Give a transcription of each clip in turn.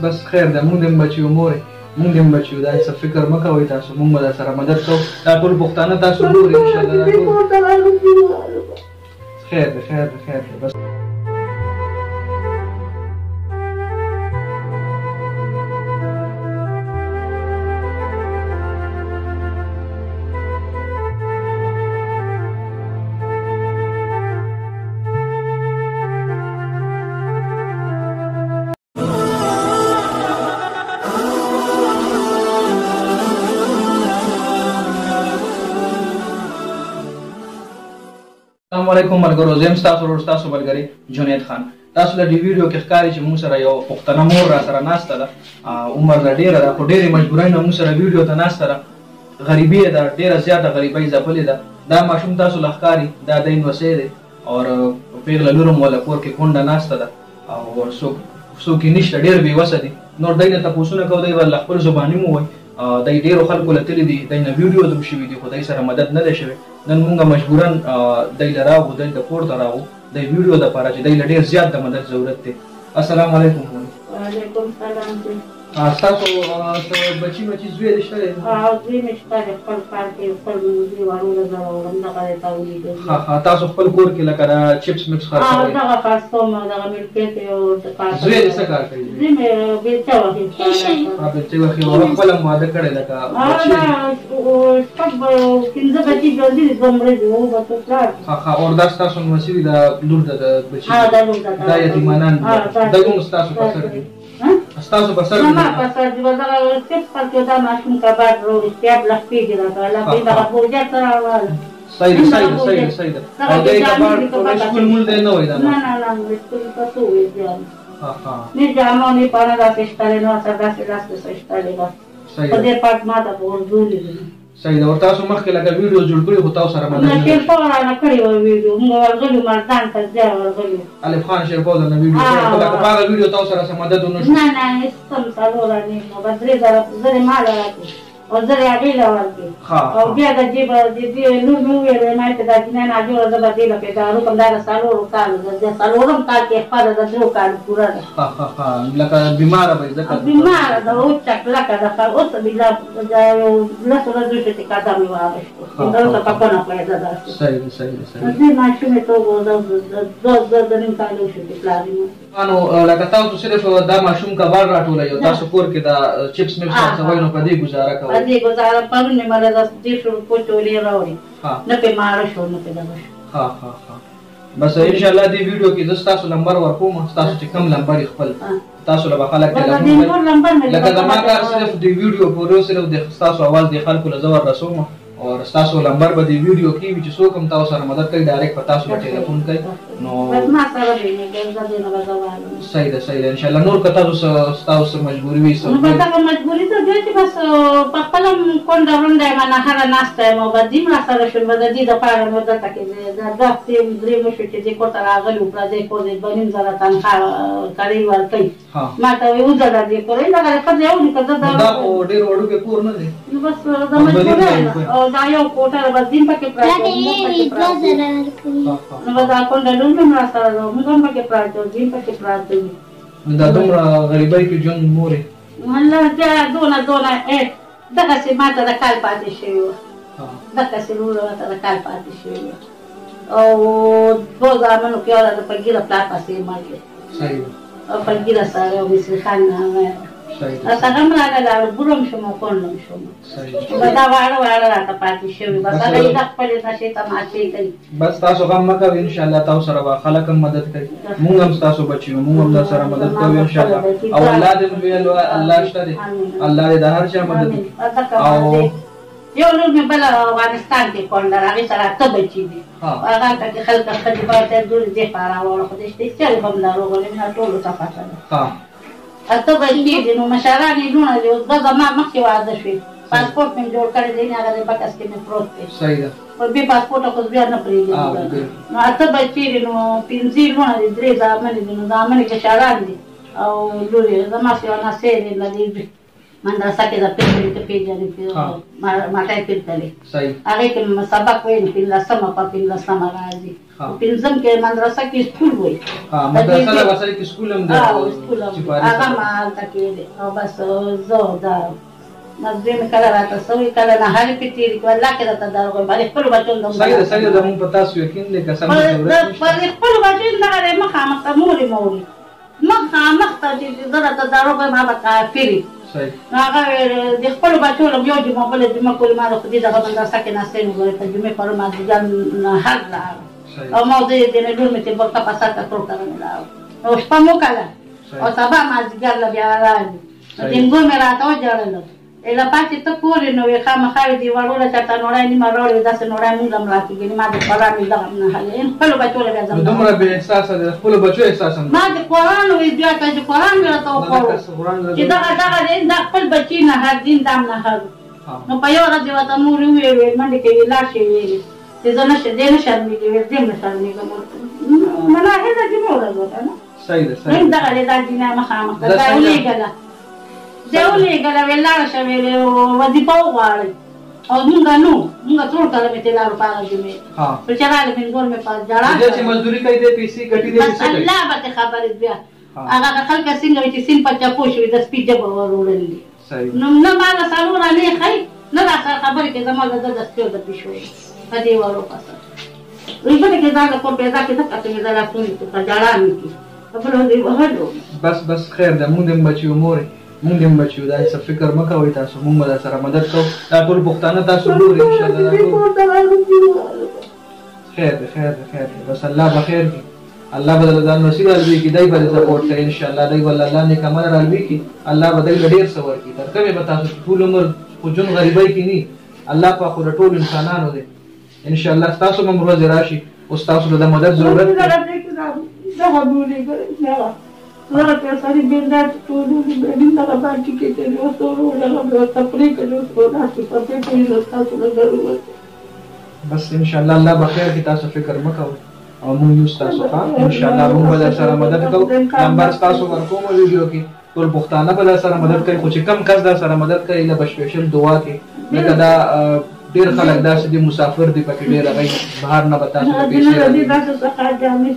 بس خیر ده مونږ هم بچیو مورې مونږ هم بچیو دا څه فکر مه کوئ تاسو مونږ به سره مدد کوو دا ټول پښتانه تاسو ګورئ انشاءالله دا ټول خیر ده خیر ده خیر ده بس السلام علیکم ملګرو زم تاسو ورور تاسو ملګری جنید خان تاسو د دې ویډیو کې ښکاري چې موږ سره یو پښتنه مور را سره ناسته ده عمر دا ډیره ده خو ډیرې مجبورۍ نه موږ سره ویډیو ته ناسته ده غریبي ده ډیره زیاته غریبۍ ځپلې ده دا ماشوم تاسو له ښکاري دا د انوسۍ دی او پیغله لور هم ولا کور کې کونډه ناسته ده او څوک یې نشته ډېر بېوسه دي نور دی نه تپوسونه کوو دی به له خپل زباني مو وایي دی ډېرو خلکو له تللي دي دی نه ویډیو هم شوي دي خو دی سره مدد نه دی شوی نن مونږ مجبورا دی له راغو دی د کور ته راغو دی ویډیو دپاره چې دی له ډېر زیات د مدد ضرورت دی السلام علیکم وعلیکم سلام ستاسو بچي زوی دې شته دی زوی مې شته دی خپل کار کوي خپل دیوالونه زړوم دغه دی تولید تاسو خپل کور کې لکه دا چپس مکس خرڅوئ دغه خرڅوم دغه ملکیت یو زوی دې څه کار کوي زوی مې بیلچه وهي بیلچې وهي او خپل هم واده کړی لکه پنځه بچي ژوندي دي دوه مړه دي او بچو پلار او دا ستاسو نمسي وي دا لور د بچي دا یتیمانان دا کوم ستاسو په سر دي ستاسو په سر دي ما په سر دي دغه چپس خرڅوي دا ماشوم کباب رو اختیار لخپې دي راته لکه دغه بوجه سره راواله صحیح ده او دی کباب ټول سکول مول دی نه وای دا نه سکول تاسو وې دي نه جامو نه پاره دا پښتاله نو سره داسې پښتاله دا په دې پات ما ته ورزولې صحیح ده ورته تاسو مخکې لکه ویډیو جوړ کړی خو تاسو سره مدد نه شیرپور نه کړی و ویډیو موږ ورغلو مردان ته ځای ورغلو الف خان شیرپور نه ویډیو کړی لکه هغه ویډیو تاسو سره مدد ونه شو نه هیڅ سم سالو را نه نو بدري زره مال راکې او زره هغه لا ورکې او بیا د جیب دې نو ویلې ما ته دا جنا نه جوړه د بدله پیدا کوم دا سالو کال د سالورم کال کې خپل د درو کال پورا ده لکه بیمار به ځکه بیمار ده او چکلا کړه او څه بلا له سره د دې کاته مې واغشتو دا څه پکونه پیدا ده صحیح دې ماشوم ته وګورم د نن کالو شو پلاني انو لکه تاسو صرف دا ماشوم کباب راټولای یو تاسو کور کې دا چپس مکس خرڅوئ نو په دې گزاره کوئ په دې گزاره پرونه مله د دې شروع کوټولې راوړي نه په مار شو نه په دغه بس ان شاء الله دې ویډیو کې زه تاسو نمبر ورکوم تاسو چې کوم نمبر خپل تاسو له خلک لکه دا ما کار صرف دې ویډیو پورې صرف د تاسو आवाज د خلکو له زور رسوم او تاسو نمبر به دې ویډیو کې چې څوک هم تاسو سره مدد کوي ډایرکټ په تاسو ټلیفون کوي نو ما سره دې نه ګرځي صحیح ده ان شاء الله نور کته تاسو مجبوری وي نو دا مجبوری ته دی چې بس په خپل کونډه ورنده ما نه هر ناشته مو بدیم را سره شو بد دي د پاره مو دته کې دا دفتې درې مو شو چې کوته راغلو پر دې کو دې بنیم زره تنخوا کوي ورته ما ته یو ځل دې کولې دا په یو کده دا ډېر وړو کې پور نه دي نو بس دا مجبوری او دا یو کوټه بدیم پکې پراته نو دا کونډه لوم را سره موږ هم پکې پراته دې پکې پراته دا دومره غریبۍ کې ژوند مورې والله دا دونه دغه چې ماته د کال پاتې شوي وه دغه چې لوړه ورته د کال پاتې شوي وه او دوه زامنو کې یوه د پګیره پلار پسې مړ دی او پګیره سره یو مصري خان نامه سره هم راغله بوډم شوم او کونډم شوم دا واړه راته پاتې شوي بس هغه یې د خپلې نشې تماشې کوي بس تاسو غم مه کوئ انشاءالله تاسو سره به خلک هم مدد کوي مونږ هم ستاسو بچي یو مونږ هم در سره مدد کوو انشاءالله او الله دې ویلو الله شته دی الله دې د هر چا مدد او یو لور مې بله افغانستان کې کونډه هغې سره اته بچي دي هغه هلته کې خلک ښځې باید دوی دې خوا راوړه خو دې شته چل هم ناروغه نه ټولو ته پته ده اته بچي دي نو مشران یې لوڼه دي اوس به زما مخکې واده شوې پاسپورټ مې جوړ کړی دی هغه د بکس کې مې پروت دی صحیح ده خو بې پاسپورټه خو بیا نه پرېږدي نو اته بچي دي نو پنځه لوڼه دي درې زامنې دي نو زامنې کې شران دي او لور یې زما سیوا نسې دی لدې مدرسه کې د پیژنې ماټی پیرتلې هغې کې مې سبق ویل پنځلسمه په پنځلسمه راځي پنځم کې مدرسه کې سکول وای مدرسه لا وسره کې سکول هم ده هغه مال تکې او بس زه دا مزدیم کله راته سوي کله نه هرې پتیری کو الله کې راته درغه باندې خپل بچون دم صحیح ده مون پتا سو یقین دې قسم دې پر خپل بچون نه مخامخ موري مخامخ ته دې درته درغه ما به کافری صحیح هغه د خپل بچو له یو جمعه بل جمعه کول ما خو دې دغه مدرسه کې ناسته نو په جمعه پر ما ځان نه حق لا او ما دې دې نه ډول مې ته ورته پاسه ټول کړم لا او شپه مو کړه او سبا ما ځګر لا بیا راځي دینګو مې راته وځړل اله پاتې ته کولې نو یې خامخا دې وړول چاته نوړای نیمه وړول داسې نوړای مونږ هم راکېږي ما د قرآن مې دغه نه حالې خپلو بچو له بیا ځم دومره بې احساسه د خپلو بچو احساس هم ما د قرآن وې بیا چې قرآن مې راته وخوړو چې دغه د خپل بچي نه هر دین دام نه هر نو په یو ورځ یې ورته مور وویل منډې کې ویې لاړ شي ویلې چې زه دې نه شرمېږي ویل دې نه شرمېږم ملاحظه دې مه ورځوته نه صحیح ده دغه دې دا دینه مخامخ ده دا ولېږله دولې ګله ولاړه شوې وظیفه وغواړي او مونږ ټول کله مې ته لارو پاغه جمعې په چراله مې ګور مې پاس جړا چې مزدوري کوي دې پیسې ګټي دې بس الله به خبرې بیا هغه خلک څنګه چې سین په چا پوښوي د سپیډ به ورولې نو نه ما له سالو را نه خای نه را سره خبرې کې زما د سپیډ د پښوي په دې ورو پاسه ویبه کې دا کو پیدا کې ته کته دا لا کوي ته جړا نه کی خپل دې وهلو بس خیر ده مونږ هم بچو مور مونږ هم بچو دا څه فکر مکه وای تاسو مونږ به سره مدد کوو دا ټول پښتانه تاسو ګورئ ان شاء الله خیر بس الله بخیر کی الله بدل ځان نصیب راوي کی دای به سپورټ کوي ان شاء الله دای ول الله نیک عمل راوي کی الله بدل ډیر سور کی تر کومه به تاسو ټول عمر خو جون غریبای کی ني الله په خو ټول انسانانو دي ان شاء الله تاسو هم روز راشي او تاسو د مدد ضرورت Ora pensare bene da tutto, bene da parte che te lo solo la tapplica lo solo che potete lo stato la garua. بس ان شاء الله الله بخیر کی تاسو فکر مکو او موږ یو تاسو ته ان شاء الله موږ به سره مدد کوو نمبر تاسو ورکوم ویډیو کې ټول پښتانه به سره مدد کوي خو چې کم کس دا سره مدد کوي له بشپشل دعا کې لکه دا ډیر خلک داسې دي مسافر دي پکې ډیر غي بهر نه بتا څه پیسې راځي تاسو څخه جامې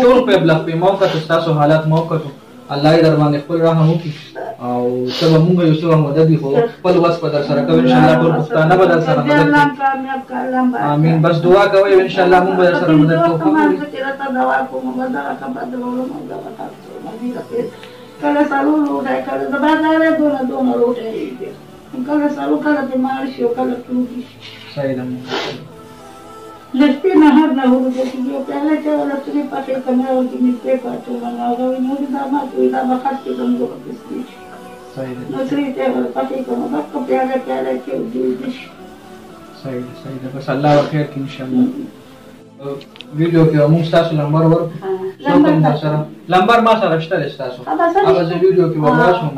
ټول په بلخ په موقع تاسو حالات موقع الله دې در باندې خپل رحم وکړي او سبا موږ یو څه مدد دی خو خپل وس په در سره کوي ان شاء الله ټول پښتانه به در سره مدد کوي امين بس دعا کوي ان شاء الله موږ به سره مدد کوو کله سالو لوټه کله د بازار دونه لوټه کله سالو کله د مارش او کله ټوکی صحیح ده لسته نه هر نه ورته چې یو پهله چې ولا ترې پاتې کمه او چې می په پاتو باندې او نو دا ما ته دا وخت کې زموږ په سپیچ صحیح ده نو ترې ته ولا پاتې کومه دا په پهله کې دې صحیح ده بس الله خیر کې ان شاء الله ویډیو کې موږ تاسو نمبر ورکړو نمبر ما سره شته تاسو هغه ویډیو کې ورواښوم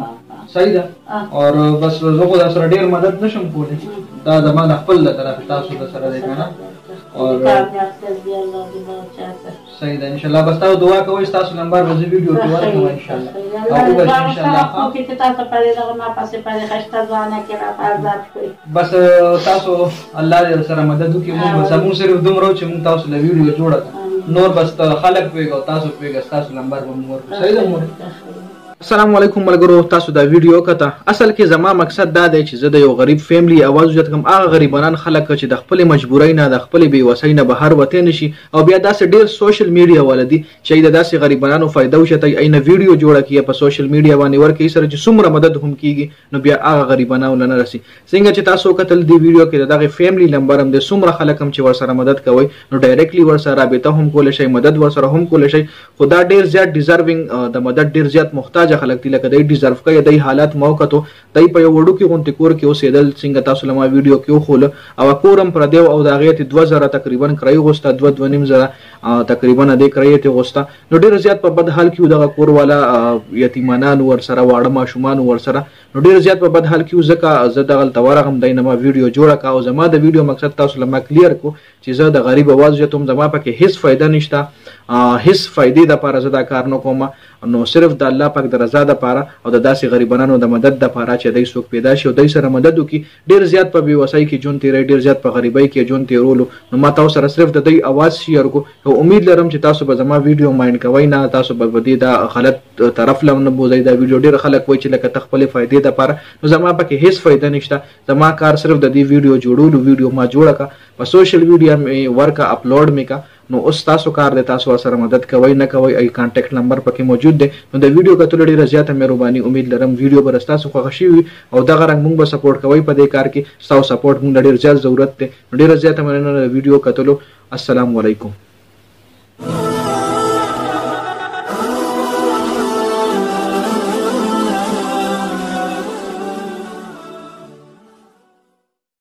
صحیح ده اور بس زه خو دا سره ډیر مدد نشم کولی دا زمانه خپل له طرف تاسو د سره دی کنه اور صحیح ده ان شاء الله بس تاسو دعا کوئ تاسو نمبر به ویډیو کې ورکوم ان شاء الله او بس ان شاء الله کې تاسو پرې دا ما پاسه پرې خشته ځوانه کې را آزاد کړئ بس تاسو الله دې سره مدد وکړي موږ سمون سره دومره چې موږ تاسو له ویډیو جوړه نور بس خلک پیګو تاسو پیګو تاسو نمبر به موږ صحیح ده مور السلام علیکم ملګرو تاسو دا ویډیو کته اصل کې زما مقصد دا دی چې زه د یو غریب فیملی اواز وجد کوم هغه غریبانان خلک چې د خپل مجبورۍ نه د خپل بې وسۍ نه بهر وته نشي او بیا داسې ډیر سوشل میډیا ولدي چې د داسې غریبانو فائدہ وشته اینه ویډیو جوړه کیه په سوشل میډیا باندې ورکې سره چې څومره مدد هم کیږي نو بیا هغه غریبانو نه راسي څنګه چې تاسو کتل دی ویډیو کې دغه فیملی نمبر هم د څومره خلک هم چې ور سره مدد کوي نو ډایرکټلی ور سره رابطه هم کول شي مدد ور سره هم کول شي خدا ډیر زیات ډیزروینګ د مدد ډیر زیات محتاج خلک دي لکه ډیزرو کوي د حالات موقع ته دای په یو وړو کې غونټ کور کې اوسېدل څنګه تاسو لمه ویډیو کې خول او کورم پر دیو او د غیت 2000 تقریبا کرای غوسته 2.5 تقریبا د کرای ته غوسته نو ډیر زیات په بد حال کې د کور والا یتیمانان ور سره واړه ماشومان ور سره نو ډیر زیات په بد حال کې ځکه زه دغه تورغم دینه ما ویډیو جوړه کا او زما د ویډیو مقصد تاسو لمه کلیر کو چې زه د غریب आवाज یتم زما پکې هیڅ فائدہ نشته هیڅ فائدې د لپاره زه دا کار نه کوم نو صرف د الله پاک د رضا د پاره او د داسې غریبانو د مدد د پاره چې دای څوک پیدا شي او دای سره مدد وکي. ډیر زیات په بیوسۍ کې جون تیری، ډیر زیات په غریبۍ کې جون تیرولو. نو ما تاسو سره صرف د دې اواز شیر کو او امید لرم چې تاسو به زما ویډیو ماین کوئ نه، تاسو به دې دا غلط طرف لم نه بوزئ. دا ویډیو ډیر خلک وایي چې لکه تخپل فائدې د پاره، نو زما پکې هیڅ فائدہ نشته. زما کار صرف د دې ویډیو جوړولو، ویډیو ما جوړه کا په سوشل میډیا می ورکا اپلوډ می کا. نو اوس تاسو کار دی، تاسو سره مدد کوئ نه کوئ، ای کانټیکټ نمبر پکې موجود دی. نو د ویډیو کتل ډیره زیاته مهرباني. امید لرم ویډیو به تاسو خوښ شي او دغه رنګ موږ به سپورټ کوئ په دې کار کې. تاسو سپورټ موږ ډیر زیات ضرورت دی. ډیره زیاته مننه د ویډیو کتلو. السلام علیکم.